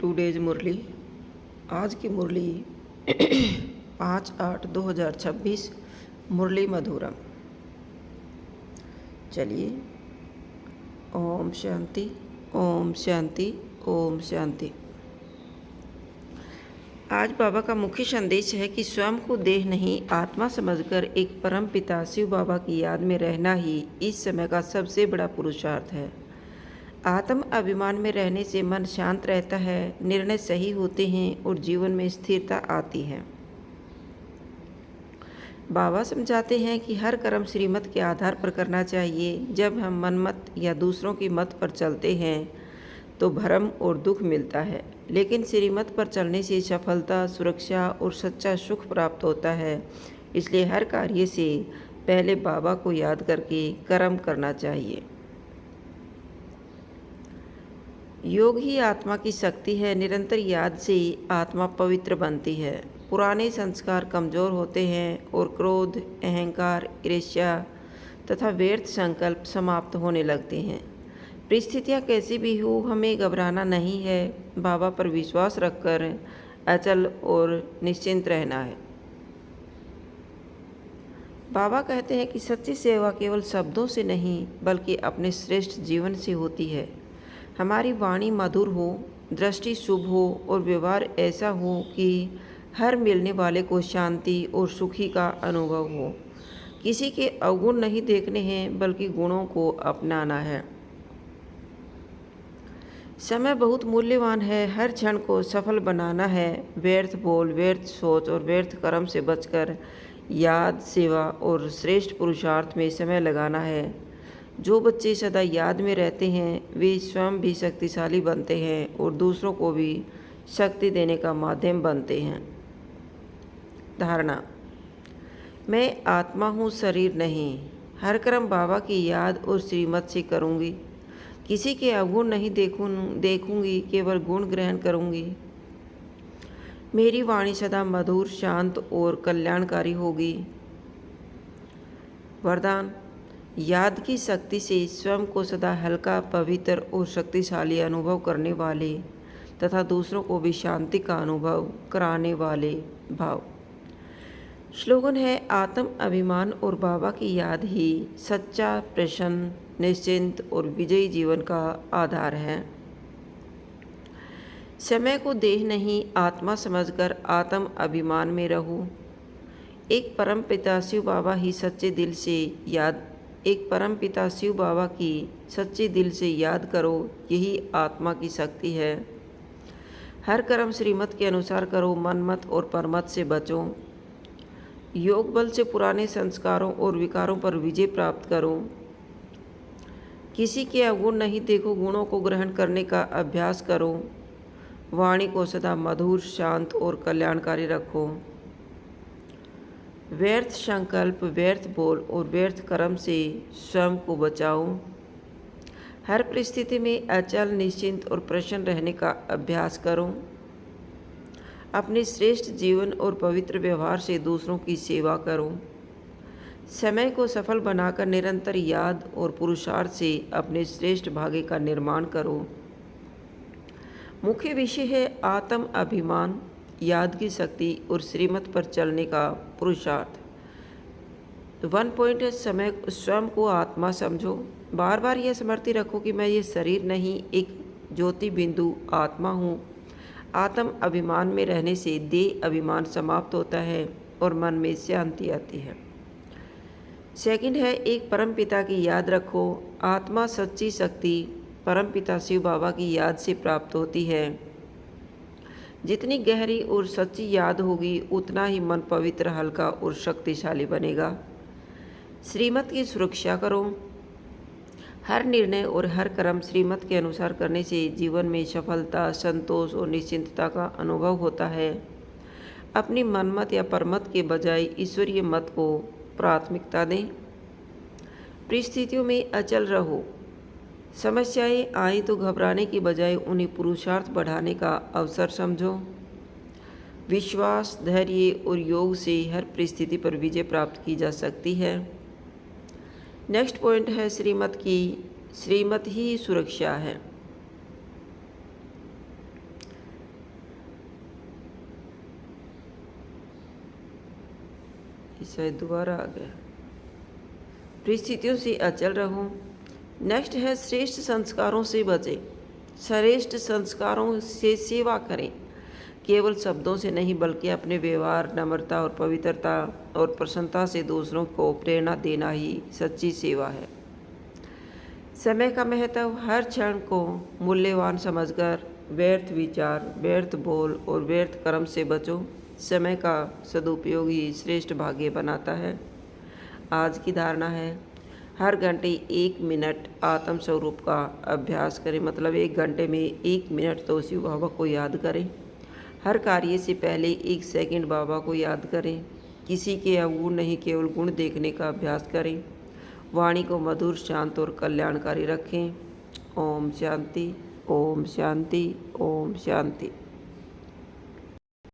Today's मुरली। आज की मुरली 5/8/2026 मुरली मधुरम। चलिए, ओम शांति, ओम शांति, ओम शांति। आज बाबा का मुख्य संदेश है कि स्वयं को देह नहीं आत्मा समझकर एक परम पिता शिव बाबा की याद में रहना ही इस समय का सबसे बड़ा पुरुषार्थ है। आत्म अभिमान में रहने से मन शांत रहता है, निर्णय सही होते हैं और जीवन में स्थिरता आती है। बाबा समझाते हैं कि हर कर्म श्रीमत के आधार पर करना चाहिए। जब हम मनमत या दूसरों की मत पर चलते हैं तो भ्रम और दुख मिलता है, लेकिन श्रीमत पर चलने से सफलता, सुरक्षा और सच्चा सुख प्राप्त होता है। इसलिए हर कार्य से पहले बाबा को याद करके कर्म करना चाहिए। योग ही आत्मा की शक्ति है। निरंतर याद से आत्मा पवित्र बनती है। पुराने संस्कार कमज़ोर होते हैं और क्रोध, अहंकार, ईर्ष्या तथा व्यर्थ संकल्प समाप्त होने लगते हैं। परिस्थितियाँ कैसी भी हो, हमें घबराना नहीं है। बाबा पर विश्वास रखकर अचल और निश्चिंत रहना है। बाबा कहते हैं कि सच्ची सेवा केवल शब्दों से नहीं बल्कि अपने श्रेष्ठ जीवन से होती है। हमारी वाणी मधुर हो, दृष्टि शुभ हो और व्यवहार ऐसा हो कि हर मिलने वाले को शांति और सुखी का अनुभव हो। किसी के अवगुण नहीं देखने हैं बल्कि गुणों को अपनाना है। समय बहुत मूल्यवान है। हर क्षण को सफल बनाना है। व्यर्थ बोल, व्यर्थ सोच और व्यर्थ कर्म से बचकर याद, सेवा और श्रेष्ठ पुरुषार्थ में समय लगाना है। जो बच्चे सदा याद में रहते हैं वे स्वयं भी शक्तिशाली बनते हैं और दूसरों को भी शक्ति देने का माध्यम बनते हैं। धारणा: मैं आत्मा हूँ, शरीर नहीं। हर कर्म बाबा की याद और श्रीमत से करूँगी। किसी के अवगुण नहीं देखूँगी, केवल गुण ग्रहण करूँगी। मेरी वाणी सदा मधुर, शांत और कल्याणकारी होगी। वरदान: याद की शक्ति से स्वयं को सदा हल्का, पवित्र और शक्तिशाली अनुभव करने वाले तथा दूसरों को भी शांति का अनुभव कराने वाले भाव। स्लोगन है: आत्म अभिमान और बाबा की याद ही सच्चा, प्रसन्न, निश्चिंत और विजयी जीवन का आधार है। समय को देह नहीं आत्मा समझकर आत्म अभिमान में रहो। एक परम पिता शिव बाबा की सच्चे दिल से याद करो। यही आत्मा की शक्ति है। हर कर्म श्रीमत के अनुसार करो। मनमत और परमत से बचो। योग बल से पुराने संस्कारों और विकारों पर विजय प्राप्त करो। किसी के अवगुण नहीं देखो, गुणों को ग्रहण करने का अभ्यास करो। वाणी को सदा मधुर, शांत और कल्याणकारी रखो। व्यर्थ संकल्प, व्यर्थ बोल और व्यर्थ कर्म से स्वयं को बचाओ। हर परिस्थिति में अचल, निश्चिंत और प्रसन्न रहने का अभ्यास करो। अपने श्रेष्ठ जीवन और पवित्र व्यवहार से दूसरों की सेवा करो। समय को सफल बनाकर निरंतर याद और पुरुषार्थ से अपने श्रेष्ठ भाग्य का निर्माण करो। मुख्य विषय है आत्म अभिमान, याद की शक्ति और श्रीमत पर चलने का पुरुषार्थ। 1 पॉइंट है स्वयं को आत्मा समझो। बार बार यह स्मृति रखो कि मैं ये शरीर नहीं, एक ज्योति बिंदु आत्मा हूँ। आत्म अभिमान में रहने से देह अभिमान समाप्त होता है और मन में शांति आती है। सेकंड है एक परम पिता की याद रखो। आत्मा, सच्ची शक्ति परम पिता शिव बाबा की याद से प्राप्त होती है। जितनी गहरी और सच्ची याद होगी उतना ही मन पवित्र, हल्का और शक्तिशाली बनेगा। श्रीमत की सुरक्षा करो। हर निर्णय और हर कर्म श्रीमत के अनुसार करने से जीवन में सफलता, संतोष और निश्चिंतता का अनुभव होता है। अपनी मनमत या परमत के बजाय ईश्वरीय मत को प्राथमिकता दें। परिस्थितियों में अचल रहो। समस्याएं आए तो घबराने की बजाय उन्हें पुरुषार्थ बढ़ाने का अवसर समझो। विश्वास, धैर्य और योग से हर परिस्थिति पर विजय प्राप्त की जा सकती है। नेक्स्ट पॉइंट है श्रीमत ही सुरक्षा है। ये शायद दोबारा आ गया। परिस्थितियों से अचल रहो। नेक्स्ट है श्रेष्ठ संस्कारों से बचें। श्रेष्ठ संस्कारों से सेवा करें, केवल शब्दों से नहीं बल्कि अपने व्यवहार, नम्रता और पवित्रता और प्रसन्नता से दूसरों को प्रेरणा देना ही सच्ची सेवा है। समय का महत्व। हर क्षण को मूल्यवान समझकर व्यर्थ विचार, व्यर्थ बोल और व्यर्थ कर्म से बचो। समय का सदुपयोग ही श्रेष्ठ भाग्य बनाता है। आज की धारणा है, हर घंटे 1 मिनट आत्म स्वरूप का अभ्यास करें। मतलब 1 घंटे में 1 मिनट तो शिव बाबा को याद करें। हर कार्य से पहले 1 सेकंड बाबा को याद करें। किसी के अवगुण नहीं, केवल गुण देखने का अभ्यास करें। वाणी को मधुर, शांत और कल्याणकारी रखें। ओम शांति, ओम शांति, ओम शांति।